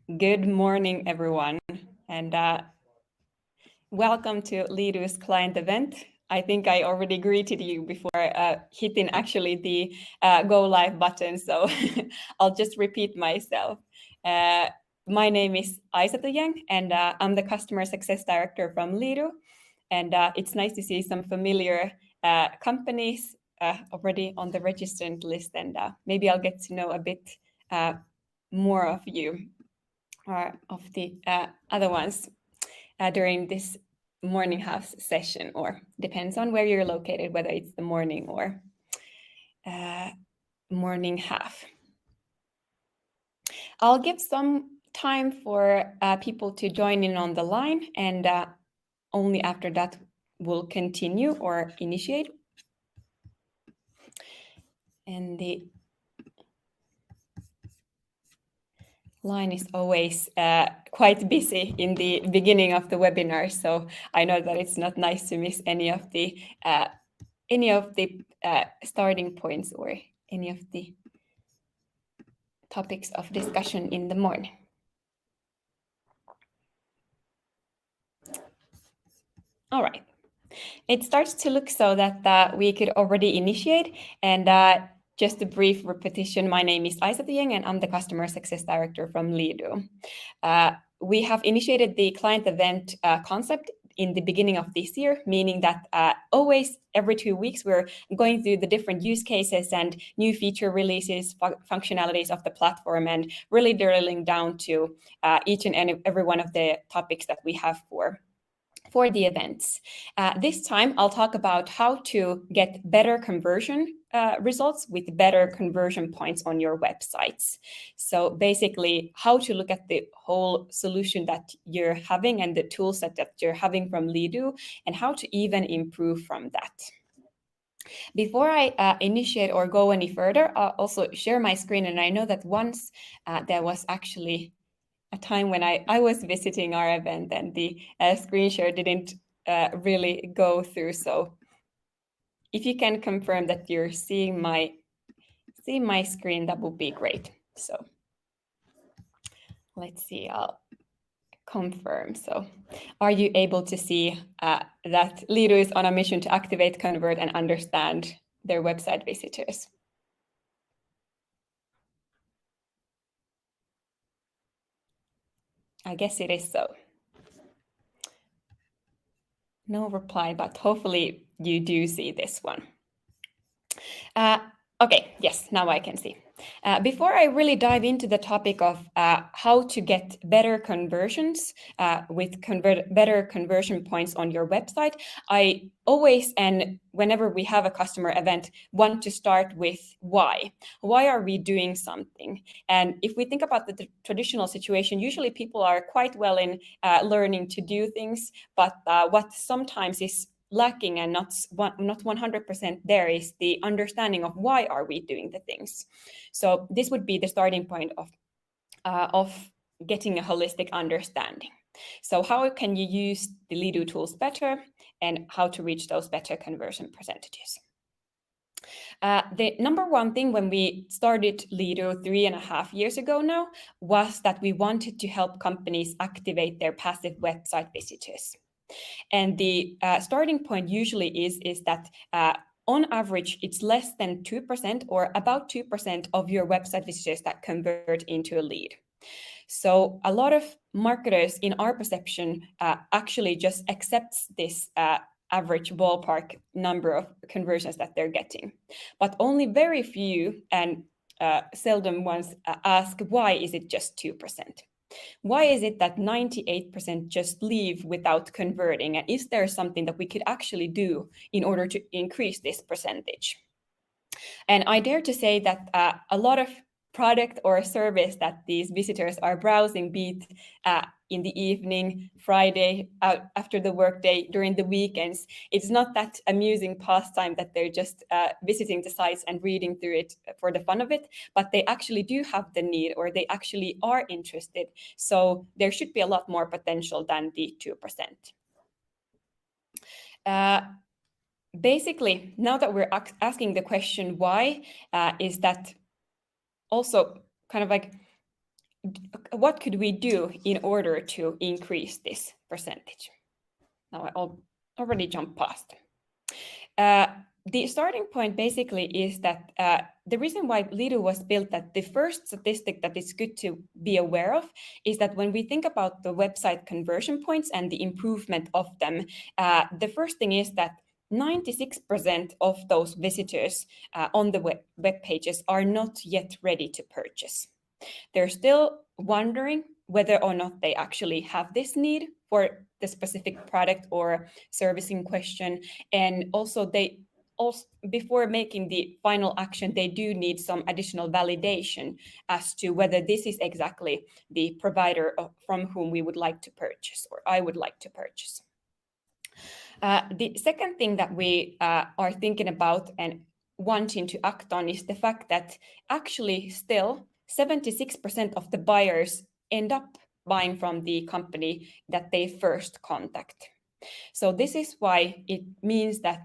Good morning, everyone, and welcome to Lidu's client event. I think I already greeted you before hitting actually the go live button, so I'll just repeat myself. My name is Aisa Yang, and I'm the Customer Success Director from Lidu, and it's nice to see some familiar companies already on the registrant list, and maybe I'll get to know a bit more of you. Or of the other ones during this morning half session, or depends on where you're located, whether it's the morning or morning half. I'll give some time for people to join in on the line, and only after that we'll continue or initiate. And the line is always quite busy in the beginning of the webinar, so I know that it's not nice to miss any of the starting points or any of the topics of discussion in the morning. All right. It starts to look so that we could already initiate, and just a brief repetition, my name is Aisa Yang, and I'm the Customer Success Director from Lidu. We have initiated the client event concept in the beginning of this year, meaning that always every 2 weeks we're going through the different use cases and new feature releases, functionalities of the platform, and really drilling down to each and every one of the topics that we have for the events. This time, I'll talk about how to get better conversion results with better conversion points on your websites. So basically, how to look at the whole solution that you're having and the tools that you're having from Lidu, and how to even improve from that. Before I initiate or go any further, I'll also share my screen. And I know that once there was actually a time when I was visiting our event and the screen share didn't really go through. So if you can confirm that you're seeing my screen, that would be great. So let's see, I'll confirm. So are you able to see that Lidu is on a mission to activate, convert, and understand their website visitors? I guess it is so. No reply, but hopefully you do see this one. Okay, yes, now I can see. Before I really dive into the topic of how to get better conversions with better conversion points on your website, I always, and whenever we have a customer event, want to start with why. Why are we doing something? And if we think about the traditional situation, usually people are quite well in learning to do things, but what sometimes is lacking and not 100% there is the understanding of why are we doing the things. So this would be the starting point of getting a holistic understanding. So how can you use the Lidu tools better, and how to reach those better conversion percentages? The number one thing when we started Lidu 3.5 years ago now was that we wanted to help companies activate their passive website visitors. And the starting point usually is that on average, it's less than 2% or about 2% of your website visitors that convert into a lead. So a lot of marketers, in our perception, actually just accepts this average ballpark number of conversions that they're getting. But only very few and seldom ones ask, why is it just 2%? Why is it that 98% just leave without converting? And is there something that we could actually do in order to increase this percentage? And I dare to say that a lot of product or service that these visitors are browsing, be it in the evening, Friday, after the workday, during the weekends, it's not that amusing pastime that they're just visiting the sites and reading through it for the fun of it, but they actually do have the need, or they actually are interested. So there should be a lot more potential than the 2%. Basically, now that we're asking the question why, is that also kind of like what could we do in order to increase this percentage? Now I already jumped past. The starting point basically is that the reason why Lido was built, that the first statistic that is good to be aware of is that when we think about the website conversion points and the improvement of them, the first thing is that 96% of those visitors on the web pages are not yet ready to purchase. They're still wondering whether or not they actually have this need for the specific product or service in question. And also before making the final action, they do need some additional validation as to whether this is exactly the provider from whom we would like to purchase, or I would like to purchase. The second thing that we are thinking about and wanting to act on is the fact that actually still 76% of the buyers end up buying from the company that they first contact. So this is why it means that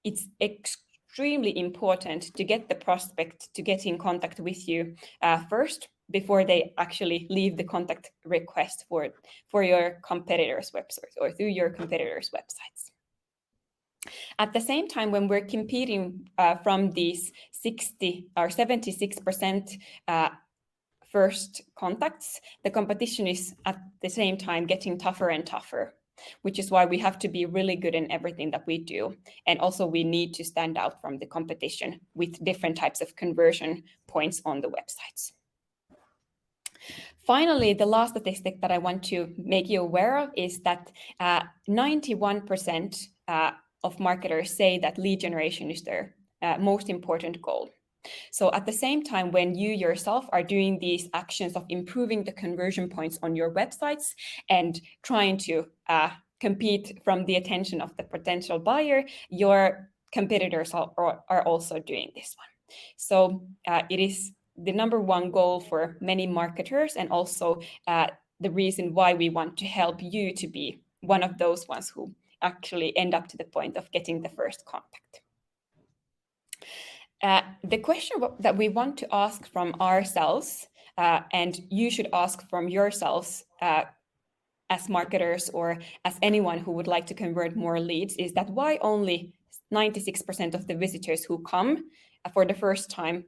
it's extremely important to get the prospect to get in contact with you first, before they actually leave the contact request for your competitors' websites or through your competitors' websites. At the same time, when we're competing from these 60 or 76% first contacts, the competition is at the same time getting tougher and tougher, which is why we have to be really good in everything that we do. And also we need to stand out from the competition with different types of conversion points on the websites. Finally, the last statistic that I want to make you aware of is that 91% of marketers say that lead generation is their most important goal. So at the same time, when you yourself are doing these actions of improving the conversion points on your websites and trying to compete from the attention of the potential buyer, your competitors are also doing this one. So it is the number one goal for many marketers, and also the reason why we want to help you to be one of those ones who actually end up to the point of getting the first contact. The question that we want to ask from ourselves, and you should ask from yourselves as marketers or as anyone who would like to convert more leads, is that why only 96% of the visitors who come for the first time,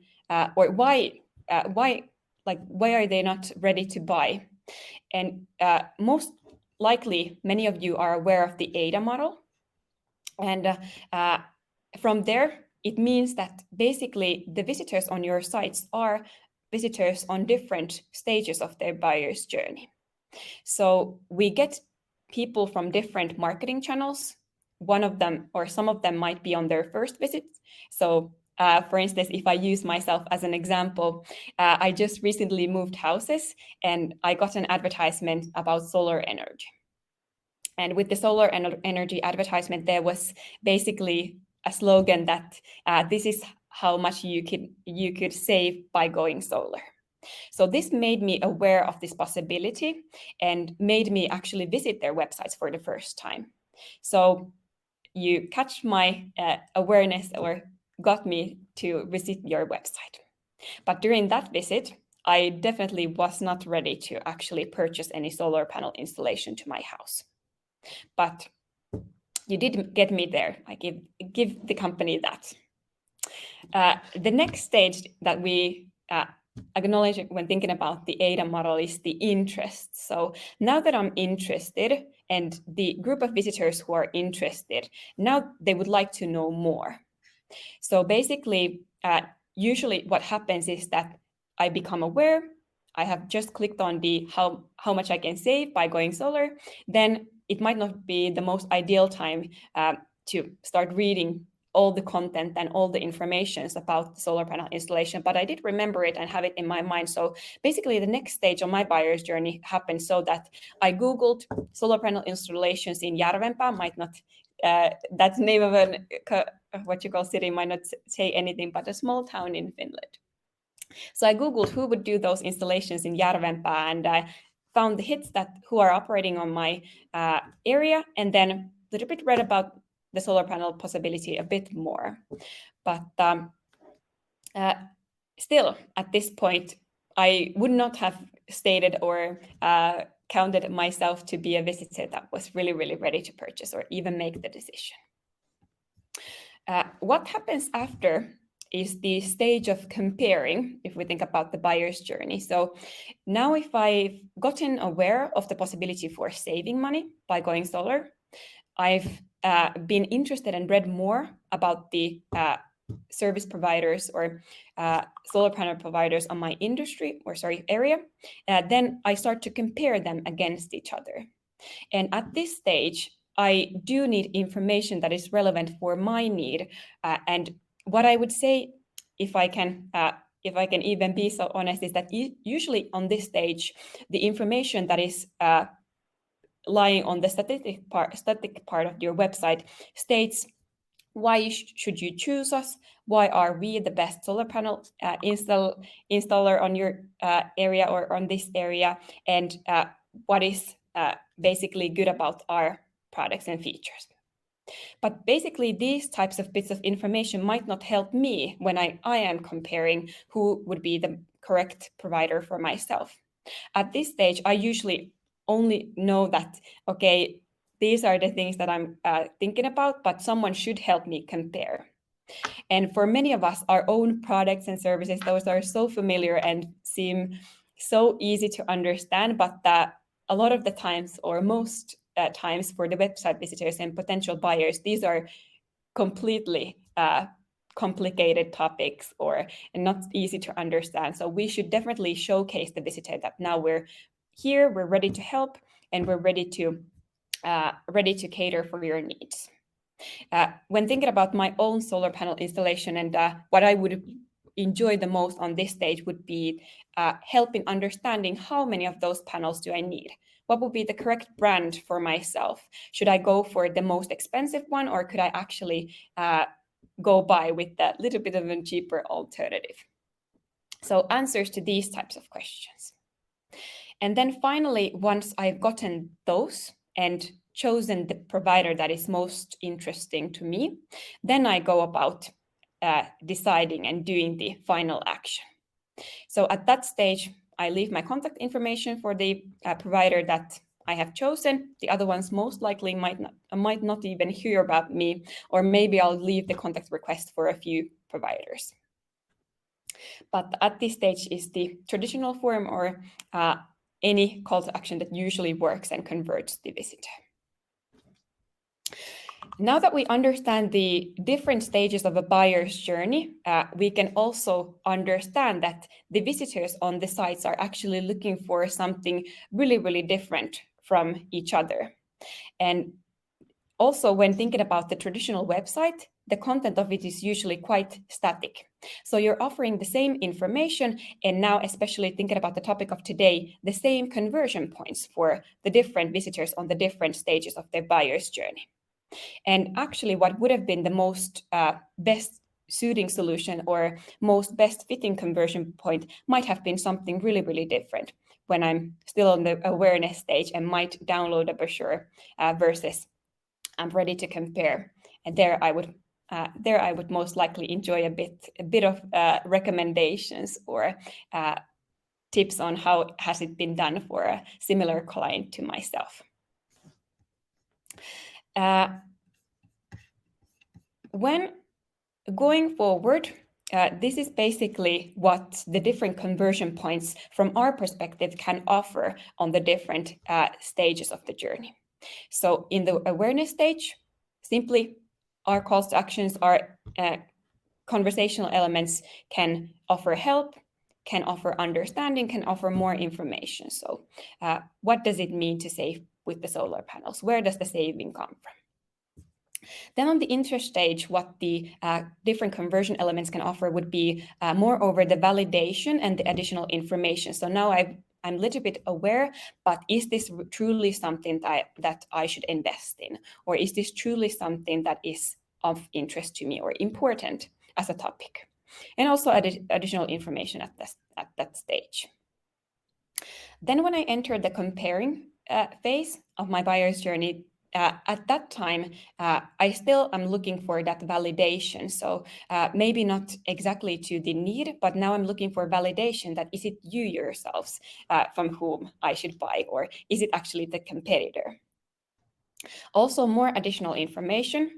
or why are they not ready to buy? And most likely, many of you are aware of the AIDA model. And from there, it means that basically the visitors on your sites are visitors on different stages of their buyer's journey. So we get people from different marketing channels. One of them or some of them might be on their first visit. So for instance, if I use myself as an example, I just recently moved houses and I got an advertisement about solar energy. And with the solar energy advertisement, there was basically a slogan that this is how much you could save by going solar. So this made me aware of this possibility and made me actually visit their websites for the first time. So you catch my awareness, or got me to visit your website. But during that visit, I definitely was not ready to actually purchase any solar panel installation to my house. But you did get me there. I give the company that. The next stage that we acknowledge when thinking about the AIDA model is the interest. So now that I'm interested, and the group of visitors who are interested, now they would like to know more. So basically, usually what happens is that I become aware. I have just clicked on the how much I can save by going solar. Then it might not be the most ideal time to start reading all the content and all the informations about the solar panel installation, but I did remember it and have it in my mind. So basically the next stage on my buyer's journey happened so that I Googled solar panel installations in Järvenpää. Might not, that name of an, what you call city might not say anything, but a small town in Finland. So I Googled who would do those installations in Järvenpää, and I found the hits who are operating on my area, and then a little bit read about the solar panel possibility a bit more. But still, at this point, I would not have stated or counted myself to be a visitor that was really, really ready to purchase or even make the decision. What happens after is the stage of comparing, if we think about the buyer's journey. So now if I've gotten aware of the possibility for saving money by going solar, I've been interested and read more about the service providers or solar panel providers on my area, then I start to compare them against each other. And at this stage, I do need information that is relevant for my need. And what I would say, if I can even be so honest, is that usually on this stage, the information that is lying on the static part of your website states why should you choose us, why are we the best solar panel installer on your area or on this area, and what is basically good about our products and features. But basically, these types of bits of information might not help me when I am comparing who would be the correct provider for myself. At this stage, I usually only know that, okay, these are the things that I'm thinking about, but someone should help me compare. And for many of us, our own products and services, those are so familiar and seem so easy to understand, but a lot of the times, or most times for the website visitors and potential buyers, these are completely complicated topics or not easy to understand. So we should definitely showcase the visitor that now we're here, we're ready to help, and we're ready to cater for your needs. When thinking about my own solar panel installation and what I would enjoy the most on this stage would be help in understanding how many of those panels do I need. What would be the correct brand for myself? Should I go for the most expensive one, or could I actually go by with that little bit of a cheaper alternative? So answers to these types of questions. And then finally, once I've gotten those and chosen the provider that is most interesting to me, then I go about deciding and doing the final action. So at that stage, I leave my contact information for the provider that I have chosen. The other ones most likely might not even hear about me, or maybe I'll leave the contact request for a few providers. But at this stage is the traditional form or any call to action that usually works and converts the visitor. Now that we understand the different stages of a buyer's journey, we can also understand that the visitors on the sites are actually looking for something really, really different from each other. And also, when thinking about the traditional website, the content of it is usually quite static. So you're offering the same information, and now especially thinking about the topic of today, the same conversion points for the different visitors on the different stages of their buyer's journey. And actually, what would have been the most best suiting solution or most best fitting conversion point might have been something really, really different when I'm still on the awareness stage and might download a brochure versus I'm ready to compare. And there I would most likely enjoy a bit of recommendations or tips on how has it been done for a similar client to myself. When going forward, this is basically what the different conversion points from our perspective can offer on the different stages of the journey. So in the awareness stage, simply our calls to actions are conversational elements can offer help, can offer understanding, can offer more information. So what does it mean to save with the solar panels? Where does the saving come from? Then on the interest stage, what the different conversion elements can offer would be more over the validation and the additional information. So now I'm a little bit aware, but is this truly something that I should invest in? Or is this truly something that is of interest to me or important as a topic? And also additional information at that stage. Then when I enter the comparing phase of my buyer's journey, at that time, I still am looking for that validation. So maybe not exactly to the need, but now I'm looking for validation that is it you yourselves from whom I should buy, or is it actually the competitor? Also, more additional information,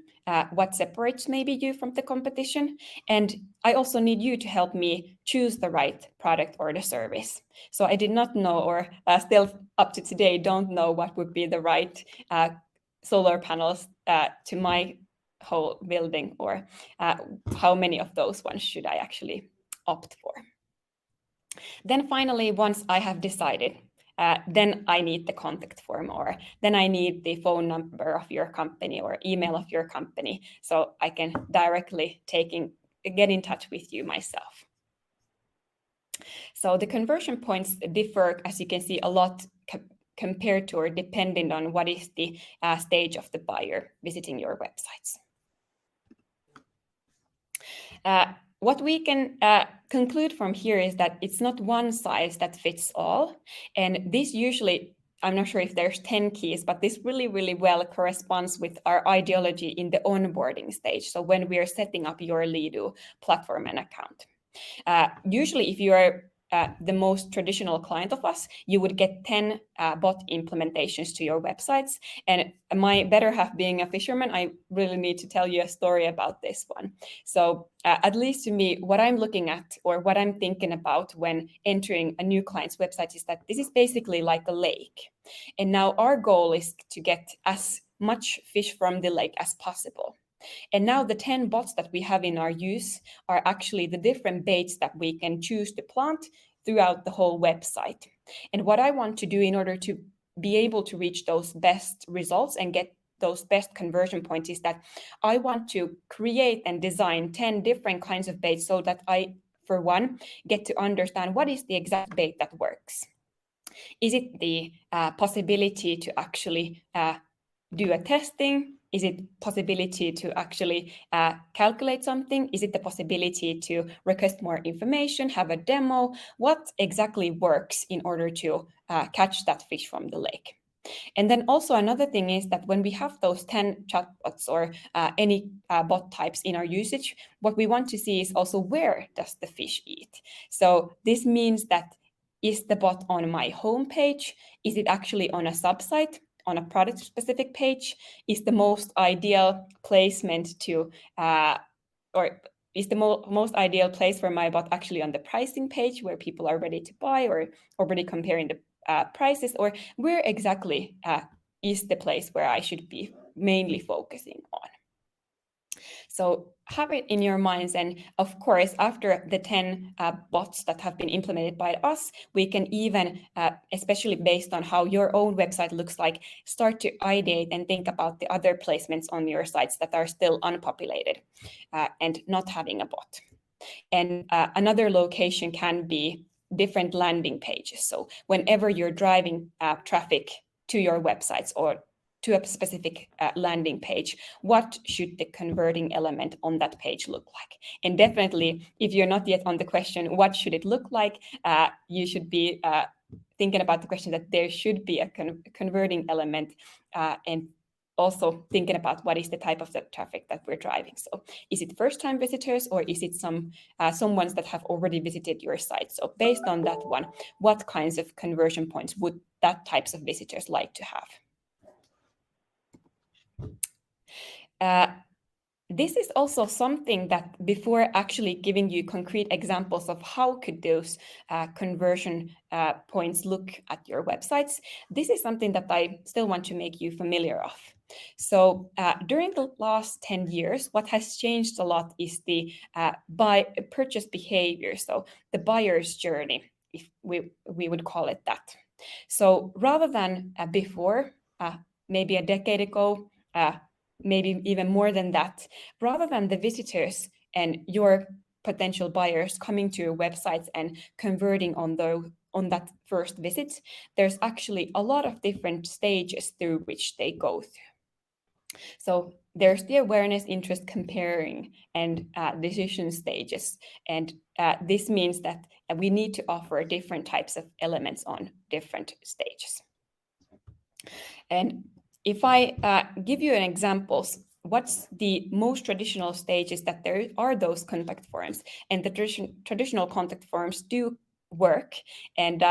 what separates maybe you from the competition. And I also need you to help me choose the right product or the service. So I did not know, or still up to today, don't know what would be the right solar panels to my whole building, or how many of those ones should I actually opt for. Then finally, once I have decided, then I need the contact form, or then I need the phone number of your company or email of your company, so I can directly get in touch with you myself. So the conversion points differ, as you can see, a lot compared to or dependent on what is the stage of the buyer visiting your websites. What we can conclude from here is that it's not one size that fits all. And this usually, I'm not sure if there's 10 keys, but this really, really well corresponds with our ideology in the onboarding stage. So when we are setting up your Lido platform and account. Usually, if you are the most traditional client of us, you would get 10 bot implementations to your websites. And my better half being a fisherman, I really need to tell you a story about this one. So at least to me, what I'm looking at or what I'm thinking about when entering a new client's website is that this is basically like a lake. And now our goal is to get as much fish from the lake as possible. And now the 10 bots that we have in our use are actually the different baits that we can choose to plant throughout the whole website. And what I want to do in order to be able to reach those best results and get those best conversion points is that I want to create and design 10 different kinds of baits so that I, for one, get to understand what is the exact bait that works. Is it the possibility to actually do a testing? Is it possibility to actually calculate something? Is it the possibility to request more information, have a demo? What exactly works in order to catch that fish from the lake? And then also another thing is that when we have those 10 chatbots or any bot types in our usage, what we want to see is also where does the fish eat? So this means that is the bot on my homepage? Is it actually on a subsite? On a product specific page? Is the most ideal placement to or is the most ideal place for my bot actually on the pricing page where people are ready to buy or already comparing the prices, or where exactly is the place where I should be mainly focusing on? So have it in your minds. And of course, after the 10 bots that have been implemented by us, we can even, especially based on how your own website looks like, start to ideate and think about the other placements on your sites that are still unpopulated and not having a bot. And another location can be different landing pages. So whenever you're driving traffic to your websites or to a specific landing page, what should the converting element on that page look like? And definitely, if you're not yet on the question, what should it look like? You should be thinking about the question that there should be a converting element and also thinking about what is the type of the traffic that we're driving. So is it first-time visitors, or is it some ones that have already visited your site? So based on that one, what kinds of conversion points would that types of visitors like to have? This is also something that before actually giving you concrete examples of how could those conversion points look at your websites, this is something that I still want to make you familiar of. So during the last 10 years, what has changed a lot is the purchase behavior, so the buyer's journey, if we would call it that. So rather than before, maybe a decade ago, maybe even more than that, rather than the visitors and your potential buyers coming to your websites and converting on that first visit, there's actually a lot of different stages through which they go through. So there's the awareness, interest, comparing, and decision stages. And this means that we need to offer different types of elements on different stages. And if I give you an examples, what's the most traditional stage is that there are those contact forms, and the traditional contact forms do work, and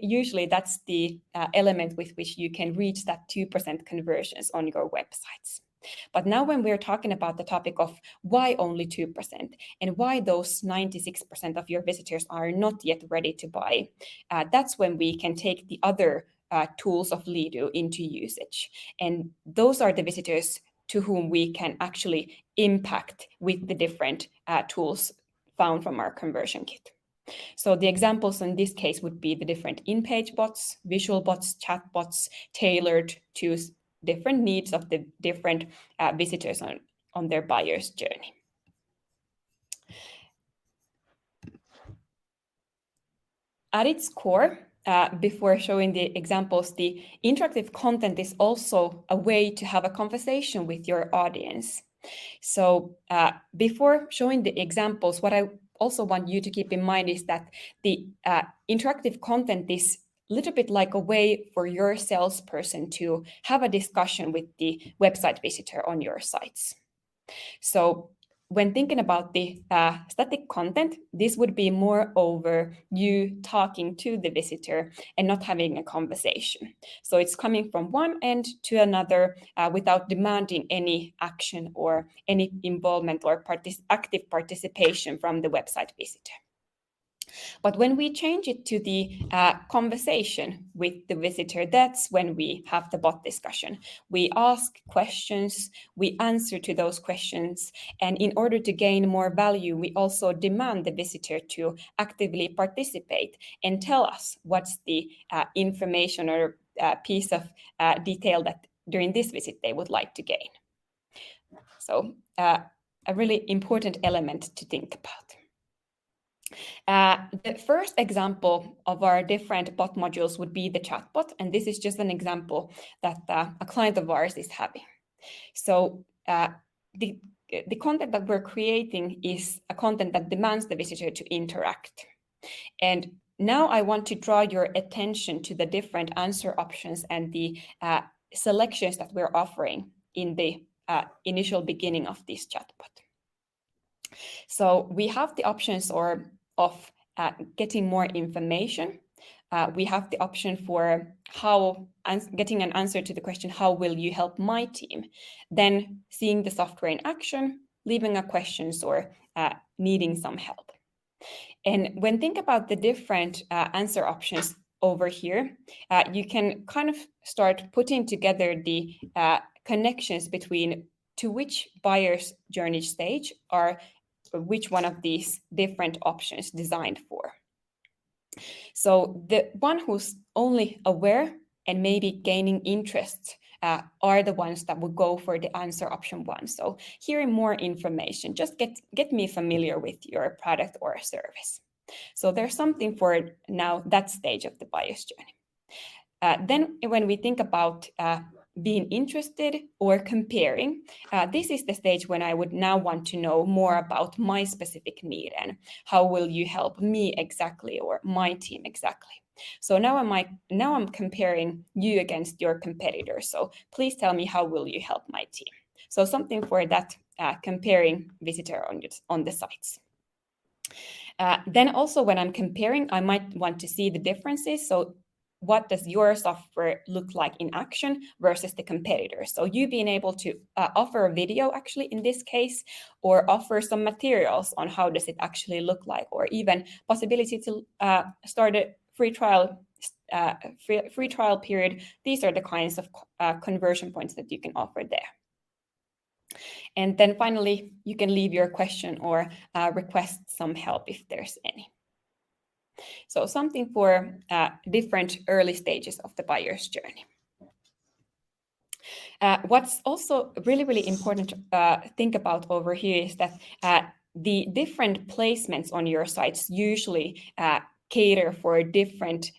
usually that's the element with which you can reach that 2% conversions on your websites. But now when we're talking about the topic of why only 2% and why those 96% of your visitors are not yet ready to buy, that's when we can take the other tools of Lido into usage. And those are the visitors to whom we can actually impact with the different tools found from our ConversionKit. So the examples in this case would be the different in-page bots, VisualBots, Chatbots, tailored to different needs of the different visitors on their buyer's journey. At its core, before showing the examples, the interactive content is also a way to have a conversation with your audience. So before showing the examples, what I also want you to keep in mind is that the interactive content is a little bit like a way for your salesperson to have a discussion with the website visitor on your sites. So when thinking about the static content, this would be more over you talking to the visitor and not having a conversation. So it's coming from one end to another without demanding any action or any involvement or active participation from the website visitor. But when we change it to the conversation with the visitor, that's when we have the bot discussion. We ask questions, we answer to those questions, and in order to gain more value, we also demand the visitor to actively participate and tell us what's the information or piece of detail that during this visit they would like to gain. So a really important element to think about. The first example of our different bot modules would be the chatbot, and this is just an example that a client of ours is having. So the content that we're creating is a content that demands the visitor to interact. And now I want to draw your attention to the different answer options and the selections that we're offering in the initial beginning of this chatbot. So we have the options of getting more information. We have the option for getting an answer to the question, how will you help my team? Then seeing the software in action, leaving a questions or needing some help. And when think about the different answer options over here, you can kind of start putting together the connections between to which buyer's journey stage are which one of these different options designed for. So the one who's only aware and maybe gaining interest are the ones that would go for the answer option 1. So hearing more information, just get me familiar with your product or service. So there's something for now that stage of the buyer's journey. Then when we think about being interested or comparing, this is the stage when I would now want to know more about my specific need and how will you help me exactly or my team exactly. So now I'm comparing you against your competitors. So please tell me, how will you help my team? So something for that comparing visitor on the sites. Then also when I'm comparing, I might want to see the differences. So what does your software look like in action versus the competitors? So you being able to offer a video actually in this case, or offer some materials on how does it actually look like, or even possibility to start a free trial period. These are the kinds of conversion points that you can offer there. And then finally, you can leave your question or request some help if there's any. So something for different early stages of the buyer's journey. What's also really, really important to think about over here is that the different placements on your sites usually cater for different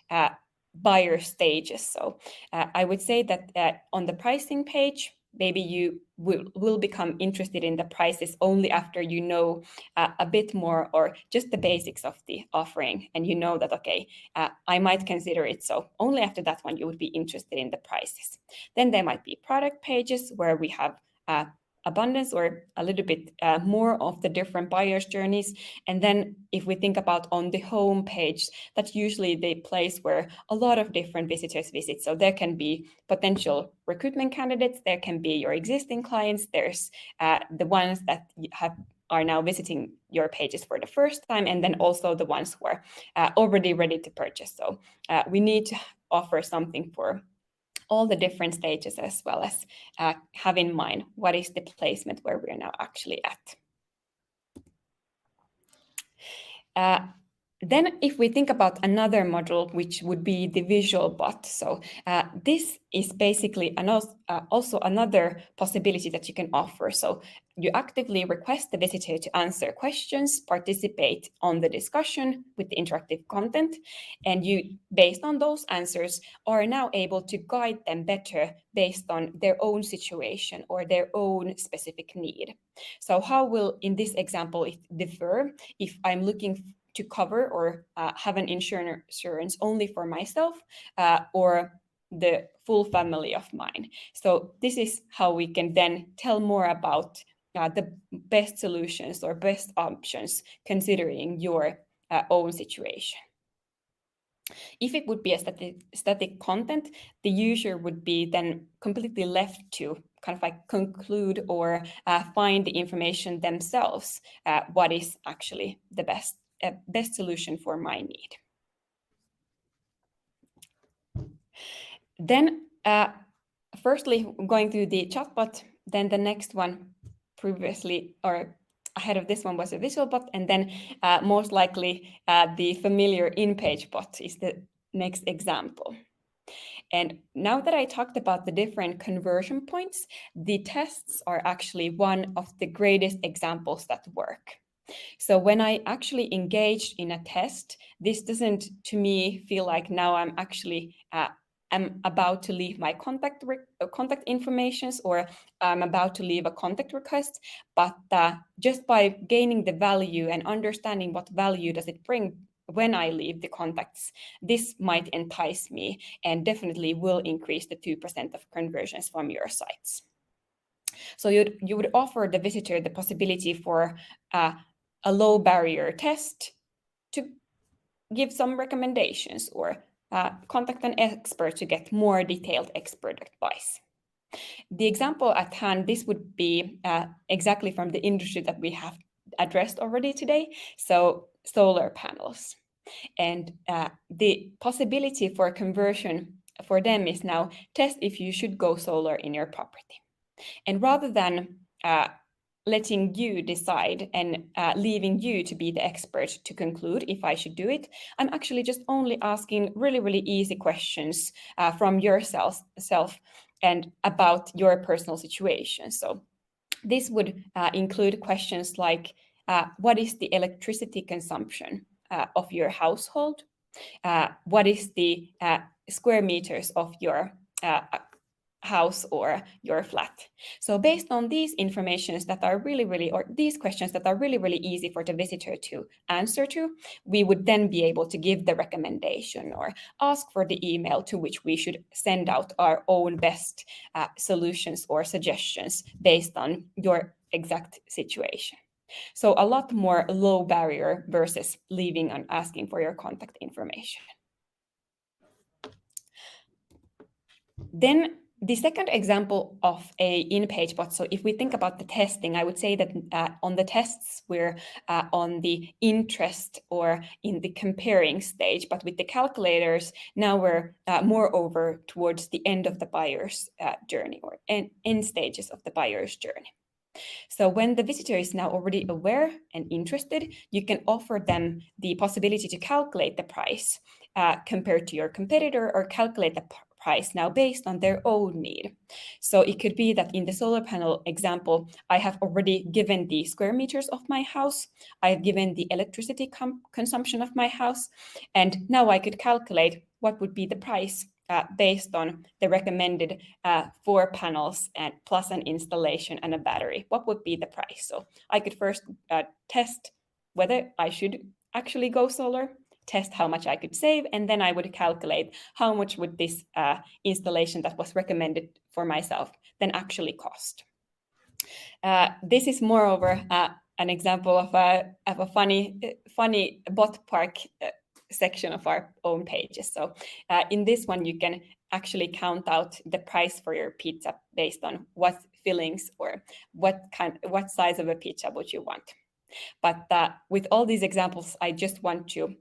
buyer stages. So I would say that on the pricing page, maybe you will become interested in the prices only after you know a bit more or just the basics of the offering, and you know that, okay, I might consider it. So only after that one you would be interested in the prices. Then there might be product pages where we have abundance or a little bit more of the different buyers' journeys. And then if we think about on the home page, that's usually the place where a lot of different visitors visit. So there can be potential recruitment candidates, there can be your existing clients, there's the ones that are now visiting your pages for the first time, and then also the ones who are already ready to purchase. So we need to offer something for all the different stages, as well as have in mind what is the placement where we're now actually at. Then if we think about another module, which would be the VisualBot. So this is basically also another possibility that you can offer. So you actively request the visitor to answer questions, participate on the discussion with the interactive content, and you, based on those answers, are now able to guide them better based on their own situation or their own specific need. So how will, in this example, it differ if I'm looking to cover or have an insurance only for myself or the full family of mine? So this is how we can then tell more about the best solutions or best options considering your own situation. If it would be a static content, the user would be then completely left to kind of like conclude or find the information themselves, what is actually the best solution for my need. Then firstly, going through the chatbot, then the next one previously or ahead of this one was a VisualBot, and then most likely the familiar in-page bot is the next example. And now that I talked about the different conversion points, the tests are actually one of the greatest examples that work. So when I actually engaged in a test, this doesn't, to me, feel like now I'm actually I'm about to leave my contact informations, or I'm about to leave a contact request, but just by gaining the value and understanding what value does it bring when I leave the contacts, this might entice me and definitely will increase the 2% of conversions from your sites. So you would offer the visitor the possibility for a low barrier test to give some recommendations, or contact an expert to get more detailed expert advice. The example at hand, this would be exactly from the industry that we have addressed already today, so solar panels. And the possibility for conversion for them is now test if you should go solar in your property. And rather than letting you decide and leaving you to be the expert to conclude if I should do it, I'm actually just only asking really, really easy questions from yourself and about your personal situation. So this would include questions like, what is the electricity consumption of your household? What is the square meters of your house or your flat? So based on these informations that are really, or these questions that are really easy for the visitor to answer to, we would then be able to give the recommendation or ask for the email to which we should send out our own best solutions or suggestions based on your exact situation. So a lot more low barrier versus leaving and asking for your contact information. Then the second example of a in-page bot, so if we think about the testing, I would say that on the tests, we're on the interest or in the comparing stage, but with the calculators, now we're more over towards the end of the buyer's journey, or end stages of the buyer's journey. So when the visitor is now already aware and interested, you can offer them the possibility to calculate the price compared to your competitor, or calculate the price now based on their own need. So it could be that in the solar panel example, I have already given the square meters of my house, I've given the electricity consumption of my house, and now I could calculate what would be the price based on the recommended 4 panels and plus an installation and a battery, what would be the price? So I could first test whether I should actually go solar, test how much I could save, and then I would calculate how much would this installation that was recommended for myself then actually cost. This is moreover an example of a funny bot park section of our own pages. So in this one, you can actually count out the price for your pizza based on what fillings or what size of a pizza would you want. But with all these examples, I just want to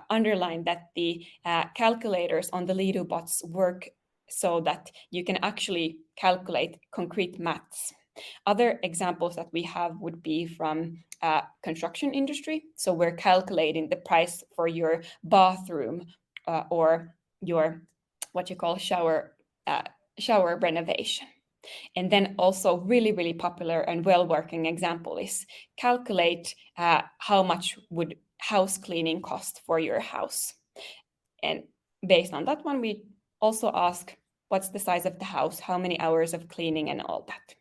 underline that the calculators on the VisualBots work so that you can actually calculate concrete maths. Other examples that we have would be from construction industry. So we're calculating the price for your bathroom or your what you call shower renovation. And then also really popular and well-working example is calculate how much would house cleaning cost for your house. And based on that one, we also ask what's the size of the house, how many hours of cleaning and all that.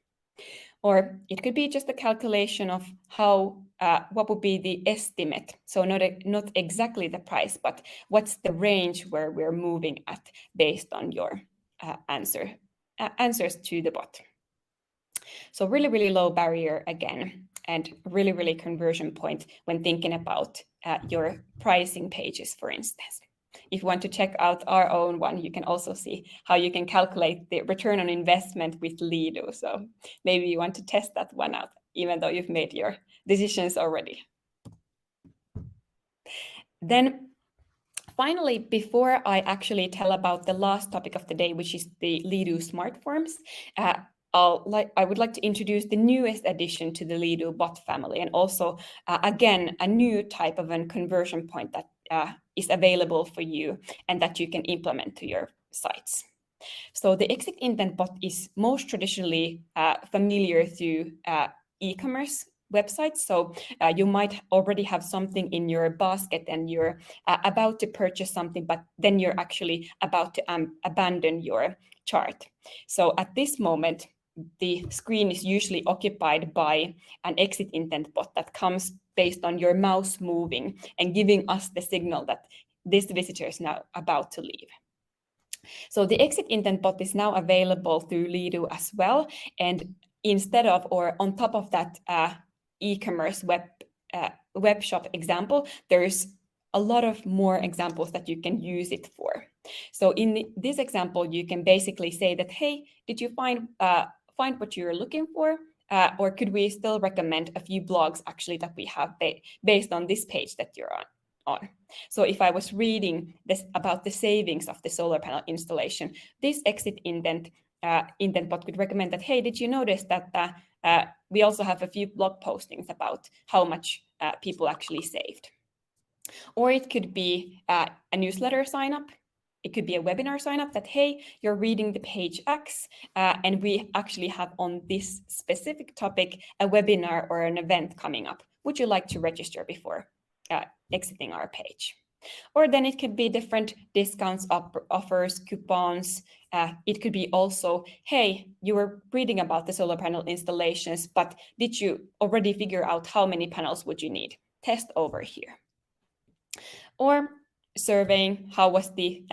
Or it could be just a calculation of how what would be the estimate. So not exactly the price, but what's the range where we're moving at based on your answers to the bot. So really low barrier again, and really conversion point when thinking about your pricing pages, for instance. If you want to check out our own one, you can also see how you can calculate the return on investment with Lido. So maybe you want to test that one out, even though you've made your decisions already. Then finally, before I actually tell about the last topic of the day, which is the Lido SmartForms, I would like to introduce the newest addition to the Lido bot family, and also, again, a new type of a conversion point that is available for you and that you can implement to your sites. So the exit intent bot is most traditionally familiar to e-commerce websites. So you might already have something in your basket and you're about to purchase something, but then you're actually about to abandon your chart. So at this moment, the screen is usually occupied by an exit intent bot that comes based on your mouse moving and giving us the signal that this visitor is now about to leave. So the exit intent bot is now available through Lido as well. And instead of, or on top of that e-commerce web shop example, there's a lot of more examples that you can use it for. So in this example, you can basically say that, hey, did you find what you're looking for? Or could we still recommend a few blogs actually that we have based on this page that you're on? So if I was reading this about the savings of the solar panel installation, this exit intent bot could recommend that, hey, did you notice that we also have a few blog postings about how much people actually saved? Or it could be a newsletter sign up. It could be a webinar sign up that, hey, you're reading the page X, and we actually have on this specific topic a webinar or an event coming up. Would you like to register before exiting our page? Or then it could be different discounts, offers, coupons. It could be also, hey, you were reading about the solar panel installations, but did you already figure out how many panels would you need? Test over here. Or surveying how was the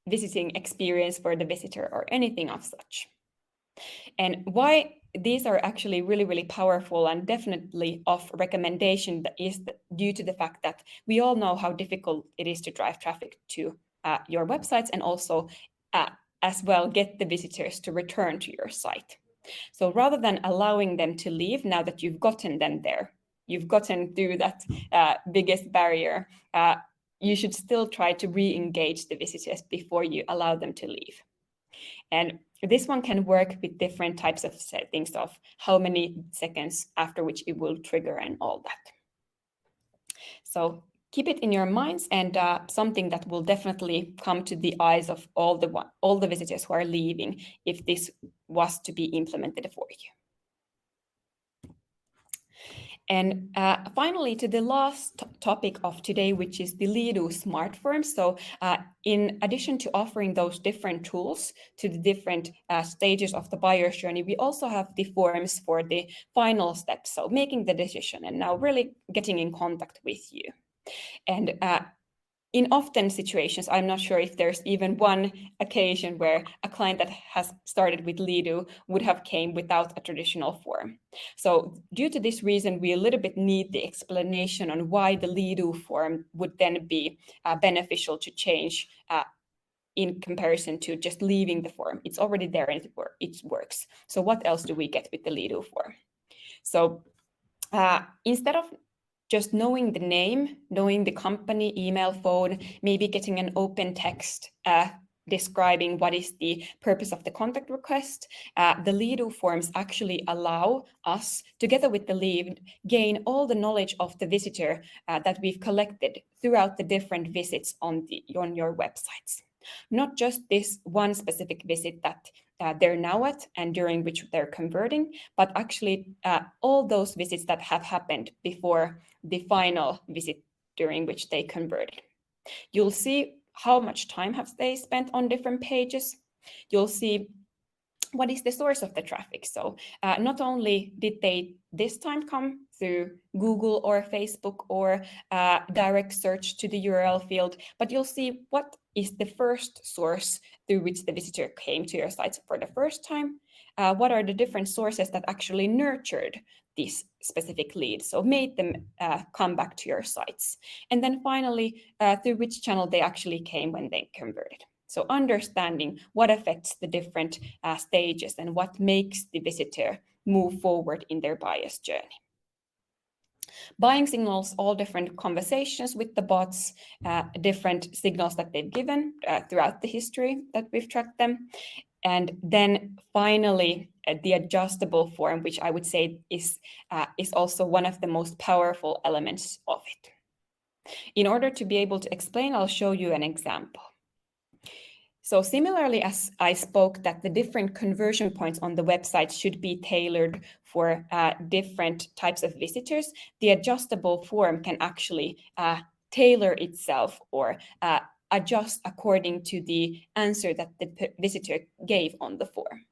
visiting experience for the visitor or anything of such. And why these are actually really powerful and definitely of recommendation is due to the fact that we all know how difficult it is to drive traffic to your websites and also as well get the visitors to return to your site. So rather than allowing them to leave now that you've gotten them there, you've gotten through that biggest barrier, you should still try to re-engage the visitors before you allow them to leave. And this one can work with different types of settings of how many seconds after which it will trigger and all that. So keep it in your minds, and something that will definitely come to the eyes of all the visitors who are leaving if this was to be implemented for you. And finally, to the last topic of today, which is the Lido SmartForms. So in addition to offering those different tools to the different stages of the buyer's journey, we also have the forms for the final steps. So making the decision and now really getting in contact with you. And in often situations, I'm not sure if there's even one occasion where a client that has started with Lido would have came without a traditional form. So due to this reason, we a little bit need the explanation on why the Lido form would then be beneficial to change in comparison to just leaving the form. It's already there and it works. So what else do we get with the Lido form? So instead of just knowing the name, knowing the company, email, phone, maybe getting an open text describing what is the purpose of the contact request, the Lido forms actually allow us, together with the lead, gain all the knowledge of the visitor that we've collected throughout the different visits on your websites. Not just this one specific visit that they're now at and during which they're converting, but actually all those visits that have happened before the final visit during which they converted. You'll see how much time have they spent on different pages. You'll see what is the source of the traffic. So not only did they this time come through Google or Facebook or direct search to the URL field, but you'll see what is the first source through which the visitor came to your site for the first time. What are the different sources that actually nurtured this specific lead, so made them come back to your sites. And then finally, through which channel they actually came when they converted. So understanding what affects the different stages and what makes the visitor move forward in their buyer's journey. Buying signals, all different conversations with the bots, different signals that they've given throughout the history that we've tracked them. And then finally, the adjustable form, which I would say is also one of the most powerful elements of it. In order to be able to explain, I'll show you an example. So similarly, as I spoke that the different conversion points on the website should be tailored for different types of visitors, the adjustable form can actually tailor itself or adjust according to the answer that the visitor gave on the form.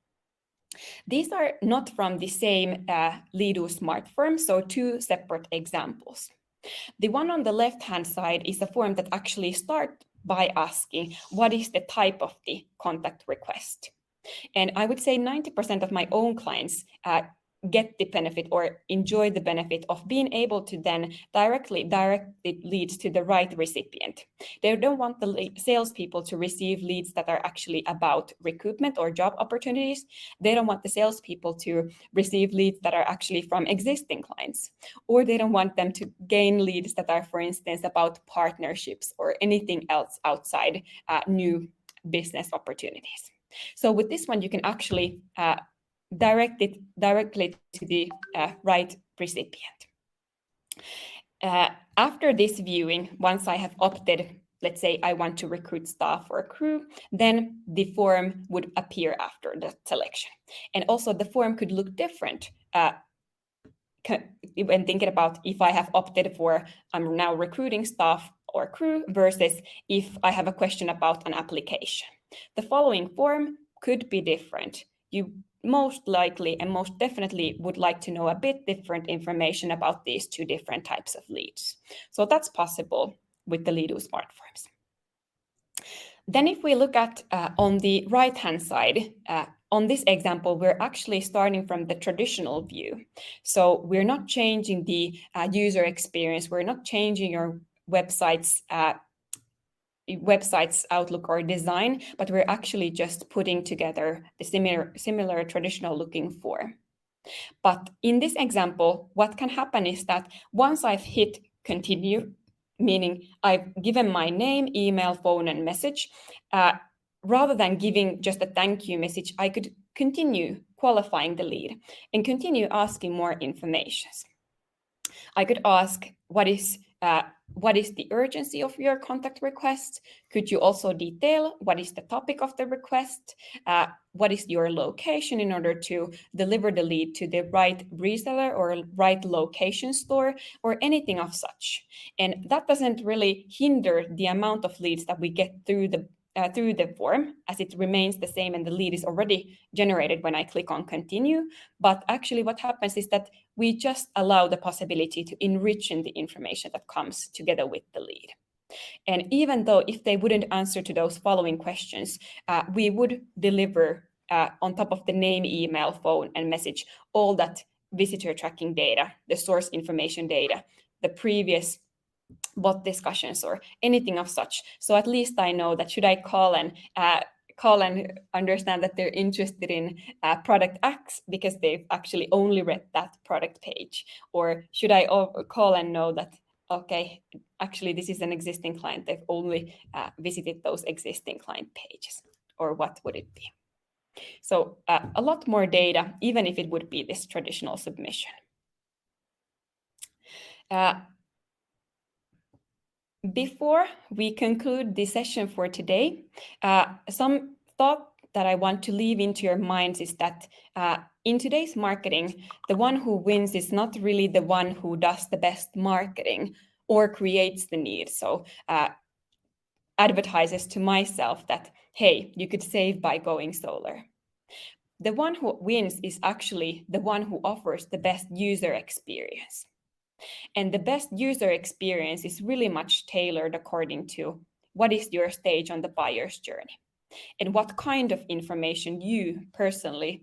These are not from the same Lido SmartForm, so two separate examples. The one on the left-hand side is a form that actually starts by asking what is the type of the contact request. And I would say 90% of my own clients get the benefit or enjoy the benefit of being able to then directly direct the leads to the right recipient. They don't want the salespeople to receive leads that are actually about recruitment or job opportunities. They don't want the salespeople to receive leads that are actually from existing clients, or they don't want them to gain leads that are, for instance, about partnerships or anything else outside new business opportunities. So with this one, you can actually direct it directly to the right recipient. After this viewing, once I have opted, let's say I want to recruit staff or crew, then the form would appear after the selection. And also the form could look different when thinking about if I have opted for, I'm now recruiting staff or crew versus if I have a question about an application. The following form could be different. You most likely and most definitely would like to know a bit different information about these two different types of leads. So that's possible with the Lido SmartForms. Then if we look at on the right-hand side, on this example, we're actually starting from the traditional view. So we're not changing the user experience. We're not changing your website's outlook or design, but we're actually just putting together the similar traditional looking form. But in this example, what can happen is that once I've hit continue, meaning I've given my name, email, phone, and message, rather than giving just a thank you message, I could continue qualifying the lead and continue asking more information. I could ask, what is what is the urgency of your contact request? Could you also detail what is the topic of the request? What is your location in order to deliver the lead to the right reseller or right location store or anything of such? And that doesn't really hinder the amount of leads that we get through the form, as it remains the same and the lead is already generated when I click on continue. But actually what happens is that we just allow the possibility to enrich in the information that comes together with the lead. And even though if they wouldn't answer to those following questions, we would deliver on top of the name, email, phone, and message, all that visitor tracking data, the source information data, the previous bot discussions or anything of such. So at least I know that should I call and understand that they're interested in product X because they've actually only read that product page, or should I call and know that, okay, actually this is an existing client, they've only visited those existing client pages, or what would it be? So a lot more data, even if it would be this traditional submission. Before we conclude this session for today, some thought that I want to leave into your minds is that in today's marketing, the one who wins is not really the one who does the best marketing or creates the need. So advertises to myself that, hey, you could save by going solar. The one who wins is actually the one who offers the best user experience. And the best user experience is really much tailored according to what is your stage on the buyer's journey and what kind of information you personally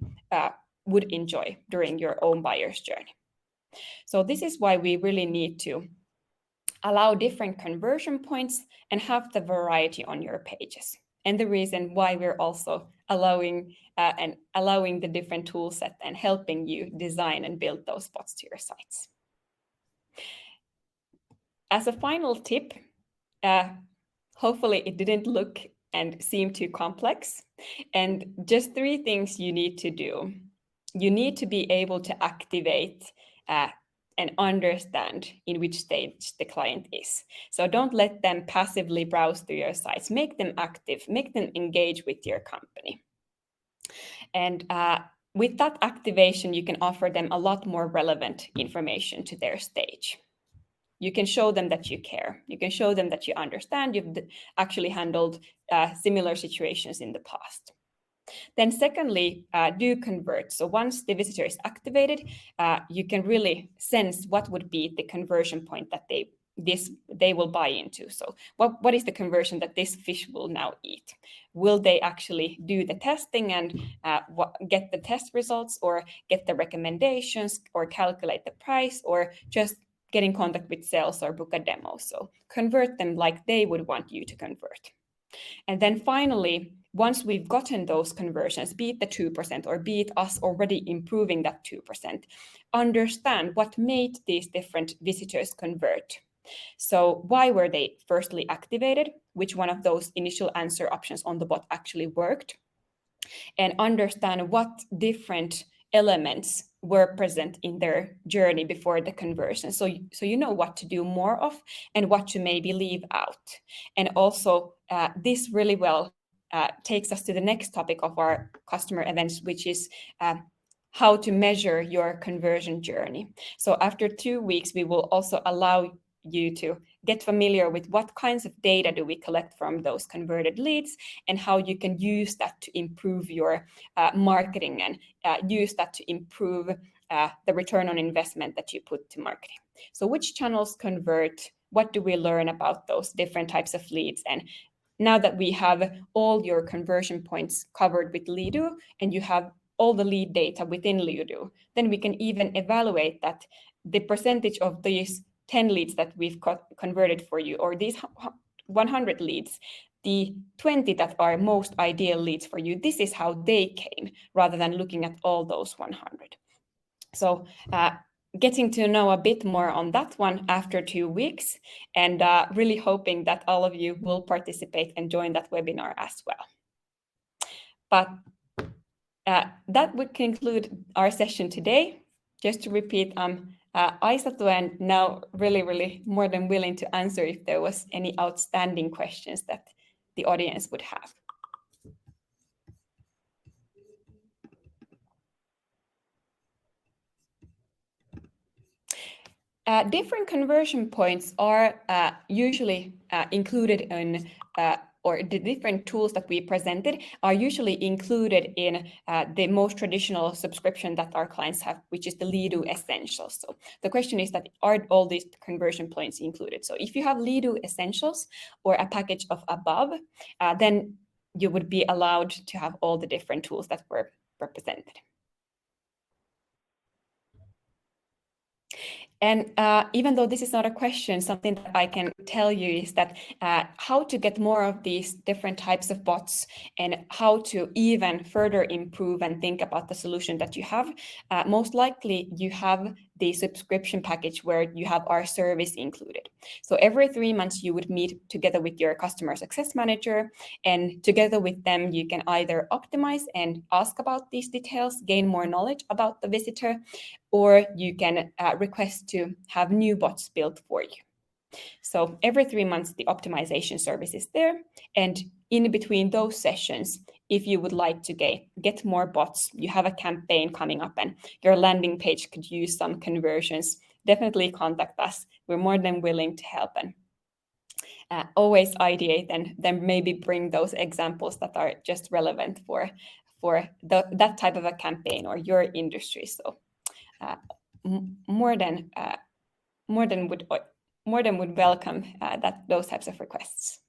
would enjoy during your own buyer's journey. So this is why we really need to allow different conversion points and have the variety on your pages. And the reason why we're also allowing the different tool set and helping you design and build those bots to your sites. As a final tip, hopefully it didn't look and seem too complex. And just 3 things you need to do. You need to be able to activate and understand in which stage the client is. So don't let them passively browse through your sites. Make them active, make them engage with your company. And with that activation, you can offer them a lot more relevant information to their stage. You can show them that you care. You can show them that you understand. You've actually handled similar situations in the past. Then secondly, do convert. So once the visitor is activated, you can really sense what would be the conversion point that they will buy into. So what is the conversion that this fish will now eat? Will they actually do the testing and get the test results, or get the recommendations, or calculate the price, or just get in contact with sales or book a demo? So convert them like they would want you to convert. And then finally, once we've gotten those conversions, be it the 2% or be it us already improving that 2%, understand what made these different visitors convert. So why were they firstly activated? Which one of those initial answer options on the bot actually worked? And understand what different elements were present in their journey before the conversion. So you know what to do more of and what to maybe leave out. And also this really well takes us to the next topic of our customer events, which is how to measure your conversion journey. So after 2 weeks, we will also allow you to get familiar with what kinds of data do we collect from those converted leads and how you can use that to improve your marketing and use that to improve the return on investment that you put to marketing. So which channels convert? What do we learn about those different types of leads? And now that we have all your conversion points covered with Lido and you have all the lead data within Lido, then we can even evaluate that the percentage of these 10 leads that we've converted for you, or these 100 leads, the 20 that are most ideal leads for you, this is how they came, rather than looking at all those 100. So getting to know a bit more on that one after 2 weeks, and really hoping that all of you will participate and join that webinar as well. But that would conclude our session today. Just to repeat, I'm Aisatu, and now really more than willing to answer if there was any outstanding questions that the audience would have. Different conversion points are usually included in, or the different tools that we presented are usually included in the most traditional subscription that our clients have, which is the Lido Essentials. So the question is that are all these conversion points included? So if you have Lido Essentials or a package of above, then you would be allowed to have all the different tools that were represented. And even though this is not a question, something that I can tell you is that how to get more of these different types of bots and how to even further improve and think about the solution that you have. Most likely you have the subscription package where you have our service included. So every 3 months you would meet together with your customer success manager, and together with them you can either optimize and ask about these details, gain more knowledge about the visitor, or you can request to have new bots built for you. So every 3 months, the optimization service is there. And in between those sessions, if you would like to get more bots, you have a campaign coming up and your landing page could use some conversions, definitely contact us. We're more than willing to help, and always ideate and then maybe bring those examples that are just relevant for that type of a campaign or your industry. So more than would welcome those types of requests.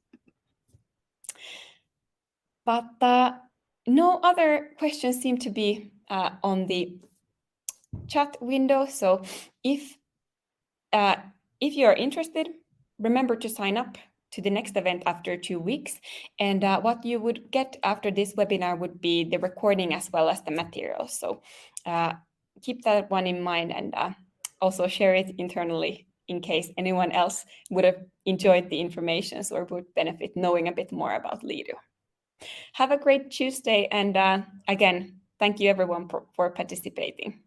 But no other questions seem to be on the chat window. So if you're interested, remember to sign up to the next event after 2 weeks. And what you would get after this webinar would be the recording as well as the materials. So keep that one in mind, and also share it internally in case anyone else would have enjoyed the information or would benefit knowing a bit more about Lido. Have a great Tuesday, and again, thank you everyone for participating.